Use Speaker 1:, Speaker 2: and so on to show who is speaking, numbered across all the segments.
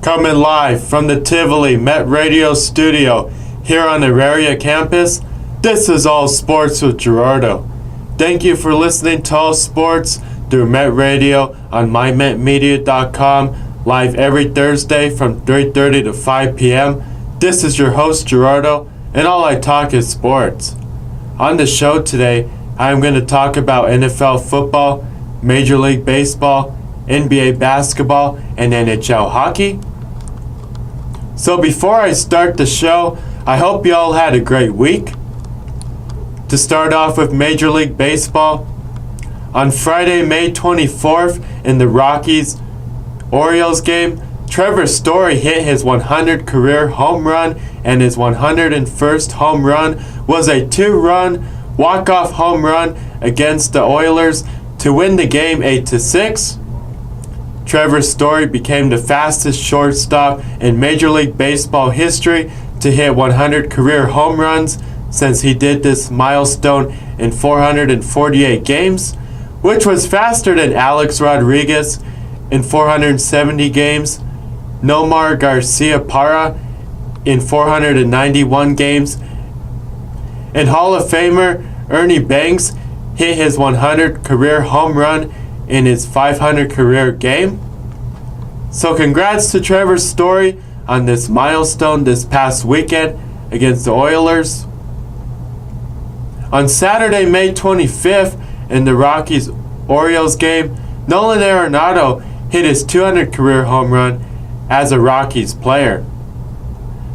Speaker 1: Coming live from the Tivoli Met Radio studio here on the Auraria campus, this is All Sports with Gerardo. Thank you for listening to All Sports through Met Radio on mymetmedia.com, live every Thursday from 3:30 to 5 p.m. This is your host, Gerardo, and all I talk is sports. On the show today, I'm going to talk about NFL football, Major League Baseball, NBA basketball, and NHL hockey. So before I start the show, I hope you all had a great week. To start off with Major League Baseball, on Friday, May 24th, in the Rockies-Orioles game, Trevor Story hit his 100th career home run, and his 101st home run was a 2-run walk-off home run against the Oilers to win the game 8-6. Trevor Story became the fastest shortstop in Major League Baseball history to hit 100 career home runs since he did this milestone in 448 games, which was faster than Alex Rodriguez in 470 games, Nomar Garcia-Parra in 491 games, and Hall of Famer Ernie Banks hit his 100th career home run in his 500 career game. So congrats to Trevor Story on this milestone this past weekend against the Oilers. On Saturday, May 25th, in the Rockies-Orioles game, Nolan Arenado hit his 200th career home run as a Rockies player.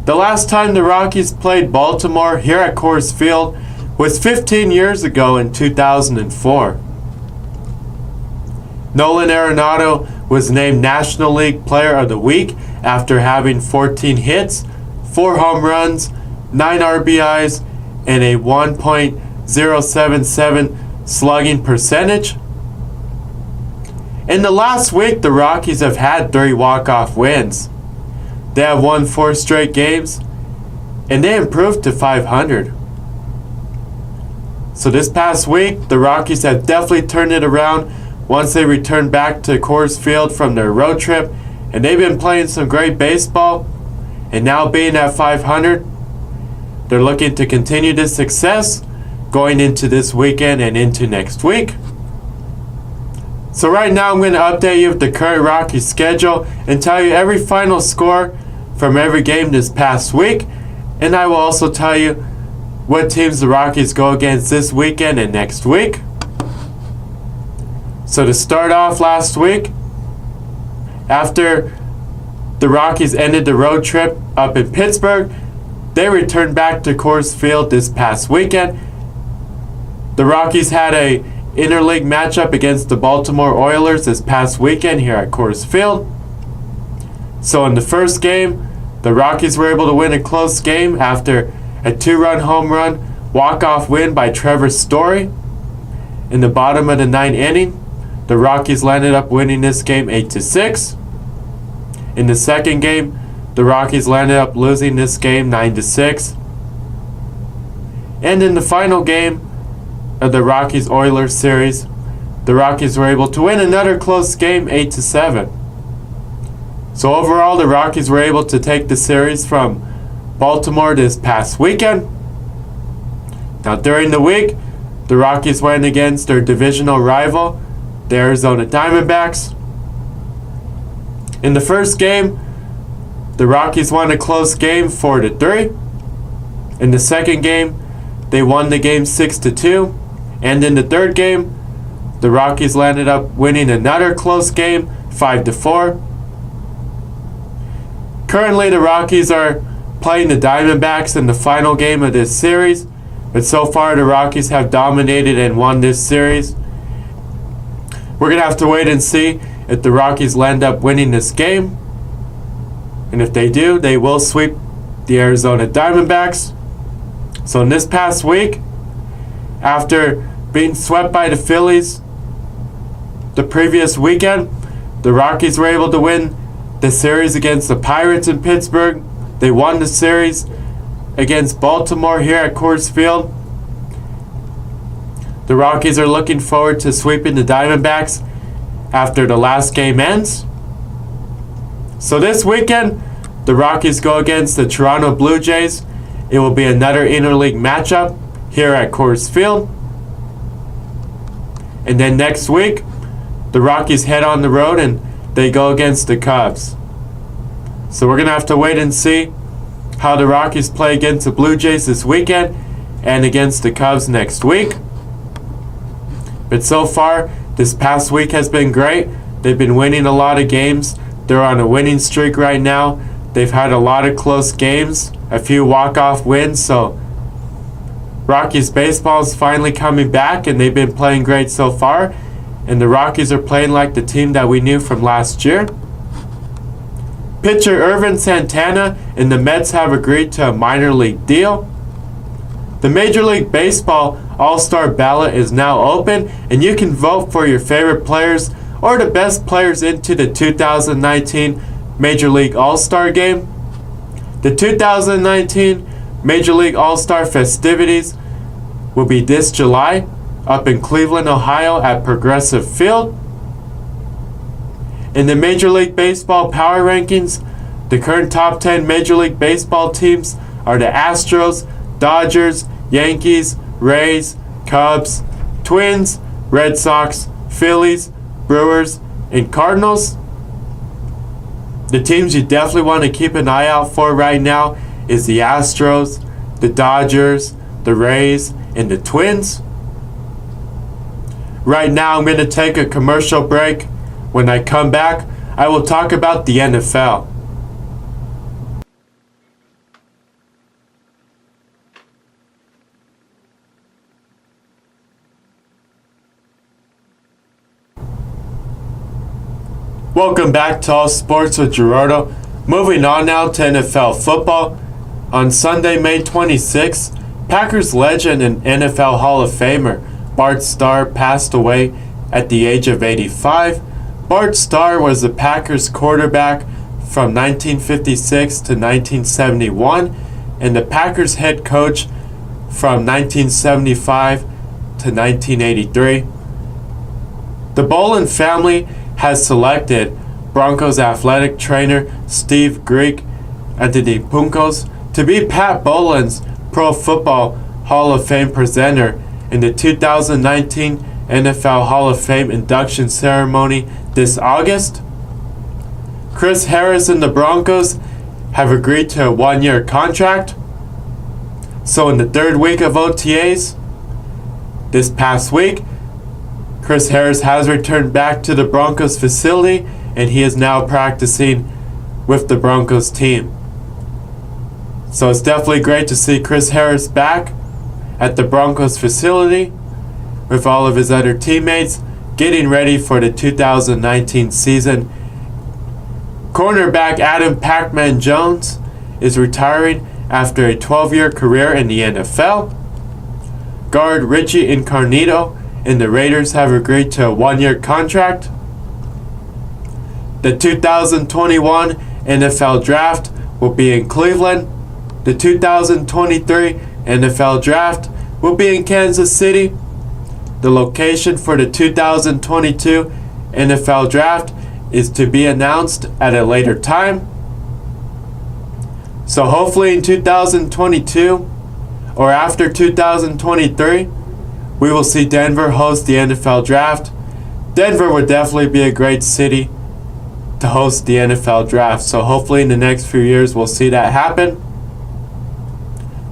Speaker 1: The last time the Rockies played Baltimore here at Coors Field was 15 years ago in 2004. Nolan Arenado was named National League Player of the Week after having 14 hits, 4 home runs, 9 RBIs, and a 1.077 slugging percentage. In the last week, the Rockies have had 3 walk-off wins. They have won 4 straight games, and they improved to 500. So this past week, the Rockies have definitely turned it around once they returned back to Coors Field from their road trip, and they've been playing some great baseball, and now being at 500, they're looking to continue this success going into this weekend and into next week. So right now I'm going to update you with the current Rockies schedule and tell you every final score from every game this past week, and I will also tell you what teams the Rockies go against this weekend and next week. So to start off last week, after the Rockies ended the road trip up in Pittsburgh, they returned back to Coors Field this past weekend. The Rockies had a interleague matchup against the Baltimore Oilers this past weekend here at Coors Field. So in the first game, the Rockies were able to win a close game after a 2-run home run walk-off win by Trevor Story. In the bottom of the 9th inning, the Rockies landed up winning this game 8-6. In the second game, the Rockies landed up losing this game 9-6. And in the final game of the Rockies-Oilers series, the Rockies were able to win another close game 8-7. So overall, the Rockies were able to take the series from Baltimore this past weekend. Now during the week, the Rockies went against their divisional rival, the Arizona Diamondbacks. In the first game, the Rockies won a close game 4-3. In the second game, they won the game 6-2. And in the third game, the Rockies landed up winning another close game 5-4. Currently, the Rockies are playing the Diamondbacks in the final game of this series, but so far the Rockies have dominated and won this series. We're going to have to wait and see if the Rockies land up winning this game. And if they do, they will sweep the Arizona Diamondbacks. So in this past week, after being swept by the Phillies the previous weekend, the Rockies were able to win the series against the Pirates in Pittsburgh. They won the series against Baltimore here at Coors Field. The Rockies are looking forward to sweeping the Diamondbacks after the last game ends. So this weekend, the Rockies go against the Toronto Blue Jays. It will be another interleague matchup here at Coors Field. And then next week, the Rockies head on the road and they go against the Cubs. So we're going to have to wait and see how the Rockies play against the Blue Jays this weekend and against the Cubs next week. But so far, this past week has been great. They've been winning a lot of games. They're on a winning streak right now. They've had a lot of close games, a few walk-off wins, so Rockies baseball is finally coming back and they've been playing great so far. And the Rockies are playing like the team that we knew from last year. Pitcher Irvin Santana and the Mets have agreed to a minor league deal. The Major League Baseball All-Star ballot is now open, and you can vote for your favorite players or the best players into the 2019 Major League All-Star Game. The 2019 Major League All-Star festivities will be this July up in Cleveland, Ohio at Progressive Field. In the Major League Baseball Power Rankings, the current top 10 Major League Baseball teams are the Astros, Dodgers, Yankees, Rays, Cubs, Twins, Red Sox, Phillies, Brewers, and Cardinals. The teams you definitely want to keep an eye out for right now is the Astros, the Dodgers, the Rays, and the Twins. Right now I'm going to take a commercial break. When I come back, I will talk about the NFL. Welcome back to All Sports with Gerardo. Moving on now to NFL football. On Sunday, May 26th, Packers legend and NFL Hall of Famer Bart Starr passed away at the age of 85. Bart Starr was the Packers quarterback from 1956 to 1971 and the Packers head coach from 1975 to 1983. The Bolin family has selected Broncos athletic trainer Steve Greek Antetokounmpo to be Pat Bolin's Pro Football Hall of Fame presenter in the 2019 NFL Hall of Fame induction ceremony this August. Chris Harris and the Broncos have agreed to a one-year contract. So in the third week of OTAs, this past week, Chris Harris has returned back to the Broncos facility and he is now practicing with the Broncos team. So it's definitely great to see Chris Harris back at the Broncos facility with all of his other teammates getting ready for the 2019 season. Cornerback Adam Pac-Man Jones is retiring after a 12-year career in the NFL. Guard Richie Incognito and the Raiders have agreed to a one-year contract. The 2021 NFL Draft will be in Cleveland. The 2023 NFL Draft will be in Kansas City. The location for the 2022 NFL Draft is to be announced at a later time. So hopefully in 2022 or after 2023, we will see Denver host the NFL Draft. Denver would definitely be a great city to host the NFL Draft. So hopefully in the next few years we'll see that happen.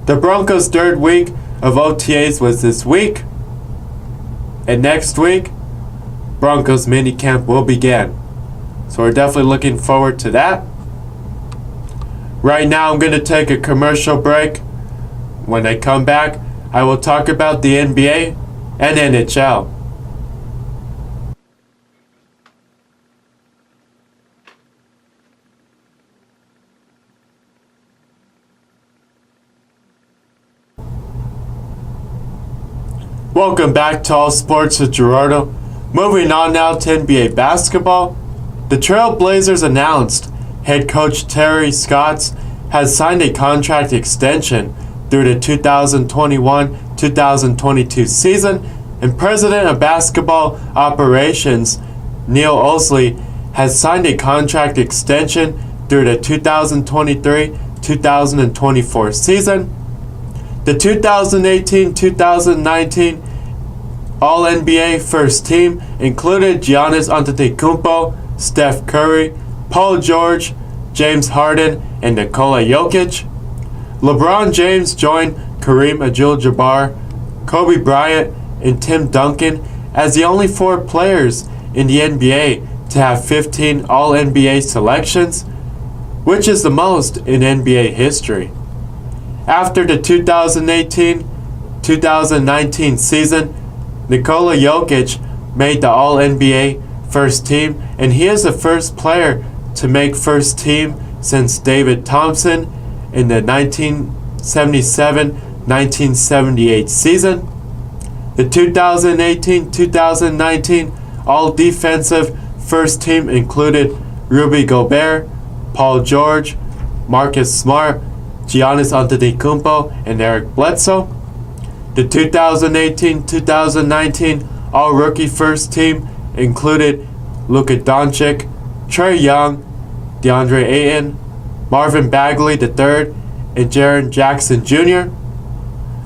Speaker 1: The Broncos' third week of OTAs was this week. And next week, Broncos minicamp will begin. So we're definitely looking forward to that. Right now I'm going to take a commercial break. When I come back, I will talk about the NBA and NHL. Welcome back to All Sports with Gerardo. Moving on now to NBA basketball. The Trail Blazers announced head coach Terry Stotts has signed a contract extension through the 2021-2022 season, and president of basketball operations Neil Olsley has signed a contract extension through the 2023-2024 season. The 2018-2019 All-NBA First Team included Giannis Antetokounmpo, Steph Curry, Paul George, James Harden, and Nikola Jokic. LeBron James joined Kareem Abdul-Jabbar, Kobe Bryant, and Tim Duncan as the only 4 players in the NBA to have 15 All-NBA selections, which is the most in NBA history. After the 2018-2019 season, Nikola Jokic made the All-NBA First Team, and he is the first player to make First Team since David Thompson in the 1977-1978 season. The 2018-2019 All-Defensive First Team included Rudy Gobert, Paul George, Marcus Smart, Giannis Antetokounmpo, and Eric Bledsoe. The 2018-2019 All-Rookie First Team included Luka Doncic, Trae Young, DeAndre Ayton, Marvin Bagley III, and Jaren Jackson Jr.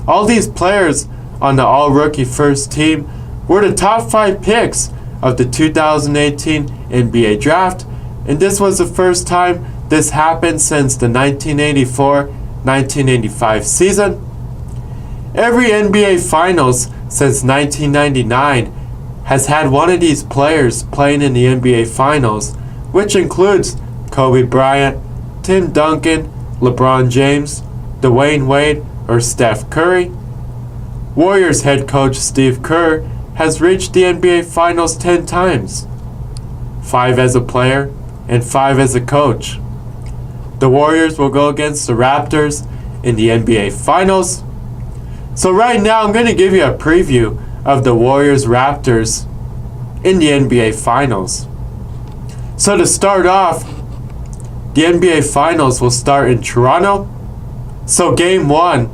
Speaker 1: All these players on the All-Rookie First Team were the top 5 picks of the 2018 NBA Draft, and this was the first time this happened since the 1984-1985 season. Every NBA Finals since 1999 has had one of these players playing in the NBA Finals, which includes Kobe Bryant, Tim Duncan, LeBron James, Dwayne Wade, or Steph Curry. Warriors head coach Steve Kerr has reached the NBA Finals 10 times, 5 as a player and 5 as a coach. The Warriors will go against the Raptors in the NBA Finals. So right now I'm going to give you a preview of the Warriors-Raptors in the NBA Finals. So to start off, the NBA Finals will start in Toronto. So Game 1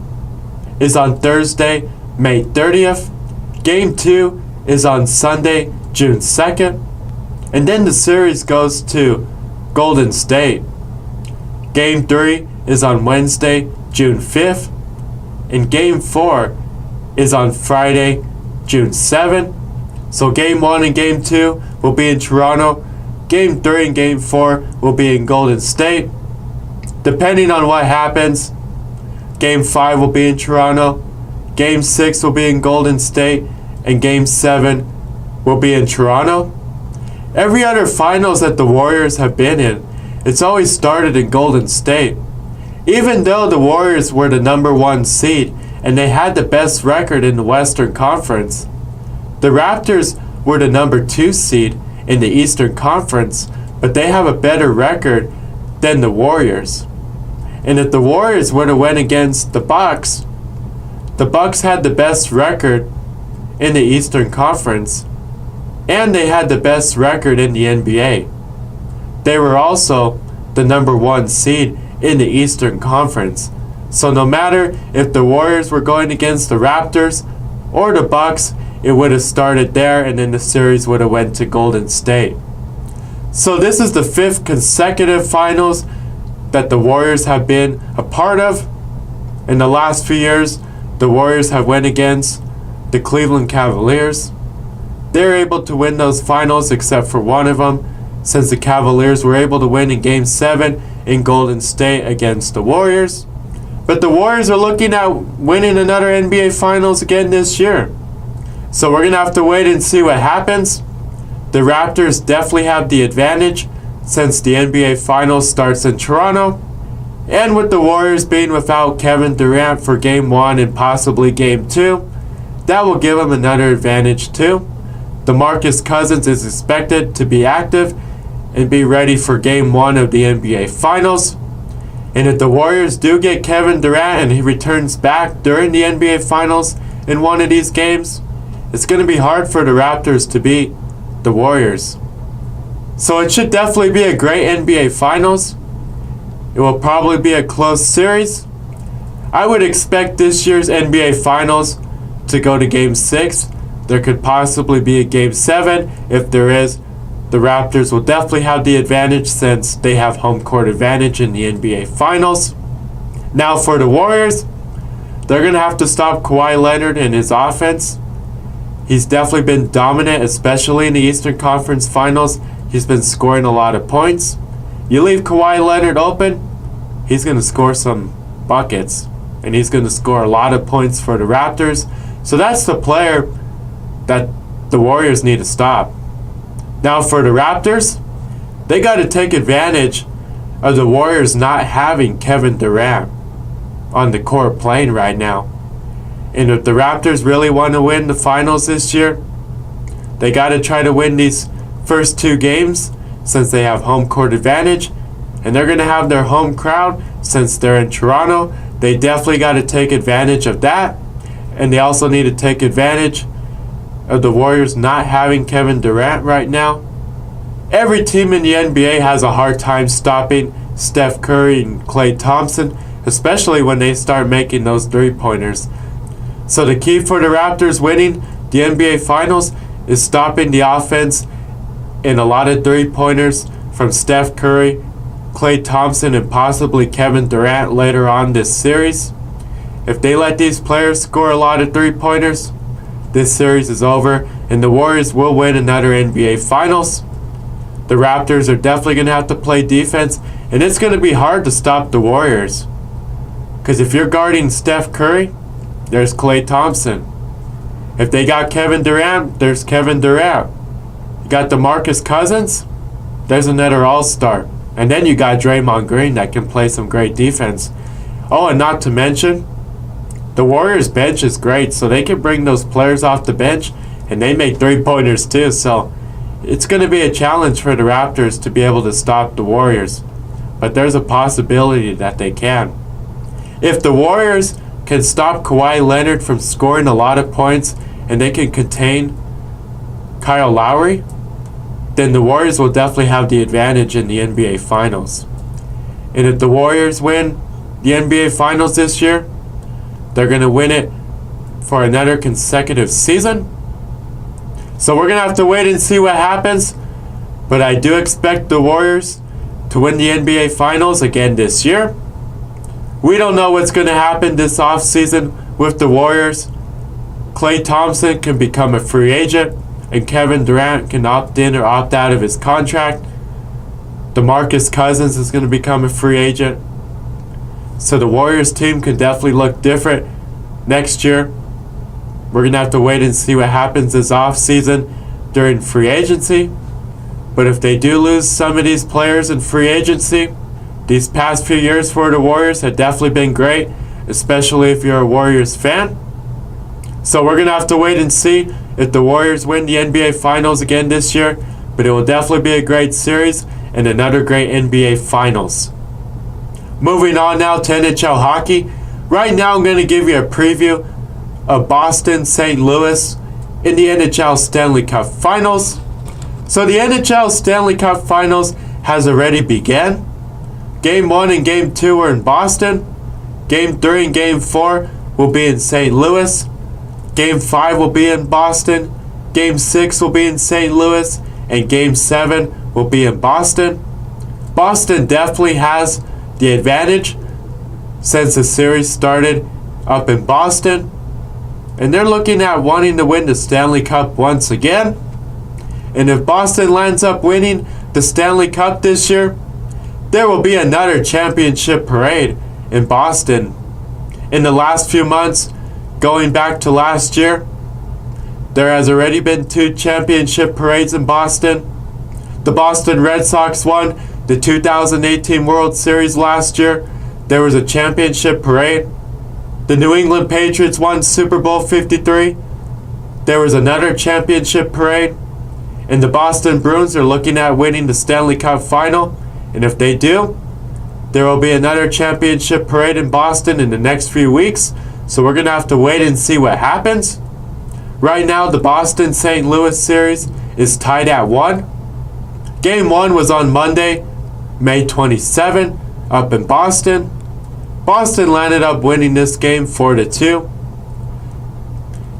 Speaker 1: is on Thursday, May 30th. Game 2 is on Sunday, June 2nd. And then the series goes to Golden State. Game 3 is on Wednesday, June 5th. And Game 4 is on Friday, June 7th. So Game 1 and Game 2 will be in Toronto. Game 3 and Game 4 will be in Golden State. Depending on what happens, Game 5 will be in Toronto. Game 6 will be in Golden State. And Game 7 will be in Toronto. Every other finals that the Warriors have been in, it's always started in Golden State. Even though the Warriors were the number 1 seed and they had the best record in the Western Conference, the Raptors were the number 2 seed in the Eastern Conference, but they have a better record than the Warriors. And if the Warriors were to win against the Bucks had the best record in the Eastern Conference, and they had the best record in the NBA. They were also the number 1 seed in the Eastern Conference. So no matter if the Warriors were going against the Raptors or the Bucks, it would have started there and then the series would have went to Golden State. So this is the 5th consecutive finals that the Warriors have been a part of. In the last few years, the Warriors have went against the Cleveland Cavaliers. They're able to win those finals except for one of them, since the Cavaliers were able to win in Game 7 in Golden State against the Warriors. But the Warriors are looking at winning another NBA Finals again this year. So we're going to have to wait and see what happens. The Raptors definitely have the advantage since the NBA Finals starts in Toronto. And with the Warriors being without Kevin Durant for Game 1 and possibly Game 2, that will give them another advantage too. DeMarcus Cousins is expected to be active and be ready for Game 1 of the NBA Finals. And if the Warriors do get Kevin Durant and he returns back during the NBA Finals in one of these games, it's going to be hard for the Raptors to beat the Warriors. So it should definitely be a great NBA Finals. It will probably be a close series. I would expect this year's NBA Finals to go to Game 6. There could possibly be a Game 7. If there is, the Raptors will definitely have the advantage since they have home court advantage in the NBA Finals. Now for the Warriors, they're going to have to stop Kawhi Leonard and his offense. He's definitely been dominant, especially in the Eastern Conference Finals. He's been scoring a lot of points. You leave Kawhi Leonard open, he's going to score some buckets. And he's going to score a lot of points for the Raptors. So that's the player that the Warriors need to stop. Now for the Raptors, they got to take advantage of the Warriors not having Kevin Durant on the court playing right now. And if the Raptors really want to win the finals this year, they got to try to win these first 2 games since they have home court advantage. And they're going to have their home crowd since they're in Toronto. They definitely got to take advantage of that. And they also need to take advantage of the Warriors not having Kevin Durant right now. Every team in the NBA has a hard time stopping Steph Curry and Klay Thompson, especially when they start making those three-pointers. So the key for the Raptors winning the NBA Finals is stopping the offense in a lot of three-pointers from Steph Curry, Klay Thompson, and possibly Kevin Durant later on this series. If they let these players score a lot of three-pointers, this series is over, and the Warriors will win another NBA Finals. The Raptors are definitely going to have to play defense, and it's going to be hard to stop the Warriors. Because if you're guarding Steph Curry, there's Klay Thompson. If they got Kevin Durant, there's Kevin Durant. You got DeMarcus Cousins, there's another all-star. And then you got Draymond Green that can play some great defense. Oh, and not to mention, the Warriors bench is great, so they can bring those players off the bench, and they make three-pointers too, so it's going to be a challenge for the Raptors to be able to stop the Warriors. But there's a possibility that they can. If the Warriors can stop Kawhi Leonard from scoring a lot of points, and they can contain Kyle Lowry, then the Warriors will definitely have the advantage in the NBA Finals. And if the Warriors win the NBA Finals this year, they're going to win it for another consecutive season. So we're going to have to wait and see what happens. But I do expect the Warriors to win the NBA Finals again this year. We don't know what's going to happen this offseason with the Warriors. Klay Thompson can become a free agent, and Kevin Durant can opt in or opt out of his contract. DeMarcus Cousins is going to become a free agent. So the Warriors team can definitely look different next year. We're going to have to wait and see what happens this offseason during free agency. But if they do lose some of these players in free agency, these past few years for the Warriors have definitely been great, especially if you're a Warriors fan. So we're going to have to wait and see if the Warriors win the NBA Finals again this year. But it will definitely be a great series and another great NBA Finals. Moving on now to NHL hockey. Right now I'm going to give you a preview of Boston St. Louis in the NHL Stanley Cup Finals. So the NHL Stanley Cup Finals has already begun. Game 1 and Game 2 are in Boston. Game 3 and Game 4 will be in St. Louis. Game 5 will be in Boston. Game 6 will be in St. Louis. And Game 7 will be in Boston. Boston definitely has the advantage since the series started up in Boston. And they're looking at wanting to win the Stanley Cup once again. And if Boston lands up winning the Stanley Cup this year, there will be another championship parade in Boston. In the last few months, going back to last year, there has already been 2 championship parades in Boston. The Boston Red Sox won the 2018 World Series last year. There was a championship parade. The New England Patriots won Super Bowl 53. There was another championship parade. And the Boston Bruins are looking at winning the Stanley Cup Final. And if they do, there will be another championship parade in Boston in the next few weeks. So we're going to have to wait and see what happens. Right now, the Boston St. Louis series is tied at 1. Game 1 was on Monday, May 27, up in Boston. Boston landed up winning this game 4-2.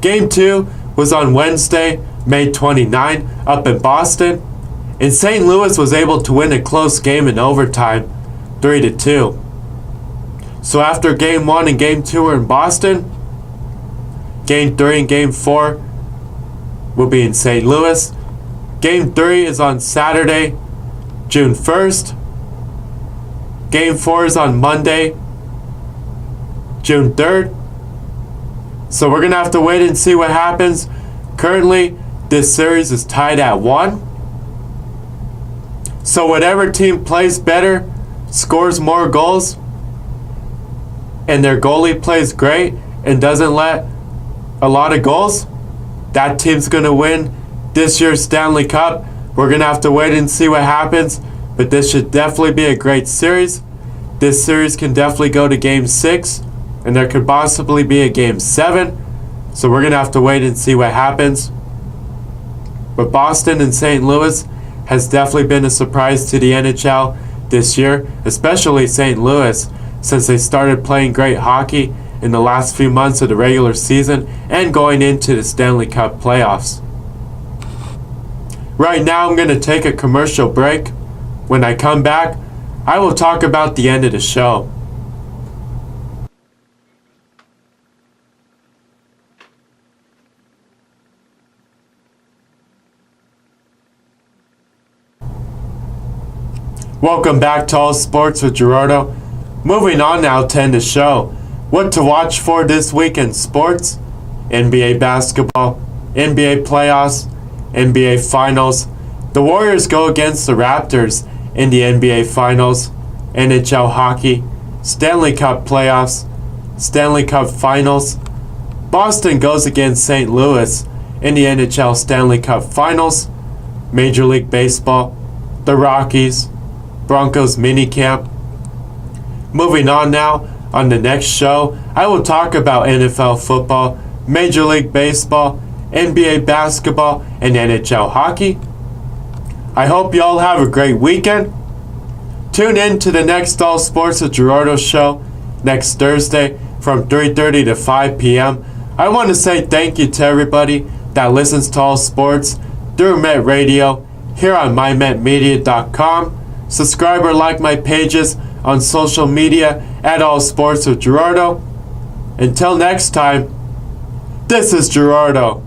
Speaker 1: Game 2 was on Wednesday, May 29, up in Boston. And St. Louis was able to win a close game in overtime, 3-2. So after Game 1 and Game 2 are in Boston, Game 3 and Game 4 will be in St. Louis. Game 3 is on Saturday, June 1st. Game 4 is on Monday, June 3rd. So we're going to have to wait and see what happens. Currently, this series is tied at 1. So whatever team plays better, scores more goals, and their goalie plays great and doesn't let a lot of goals, that team's going to win this year's Stanley Cup. We're going to have to wait and see what happens, but this should definitely be a great series. This series can definitely go to Game 6, and there could possibly be a Game 7, so we're going to have to wait and see what happens. But Boston and St. Louis has definitely been a surprise to the NHL this year, especially St. Louis, since they started playing great hockey in the last few months of the regular season and going into the Stanley Cup playoffs. Right now I'm going to take a commercial break. When I come back, I will talk about the end of the show. Welcome back to All Sports with Gerardo. Moving on now to end the show. What to watch for this week in sports? NBA basketball, NBA playoffs, NBA finals. The Warriors go against the Raptors in the NBA finals, NHL hockey, Stanley Cup playoffs, Stanley Cup finals. Boston goes against St. Louis in the NHL Stanley Cup finals, Major League Baseball, the Rockies, Broncos minicamp. Moving on now, on the next show, I will talk about NFL football, Major League Baseball, NBA basketball, and NHL hockey. I hope you all have a great weekend. Tune in to the next All Sports with Gerardo show next Thursday from 3:30 to 5 p.m. I want to say thank you to everybody that listens to All Sports through Met Radio here on mymetmedia.com. Subscribe or like my pages on social media at All Sports with Gerardo. Until next time, this is Gerardo.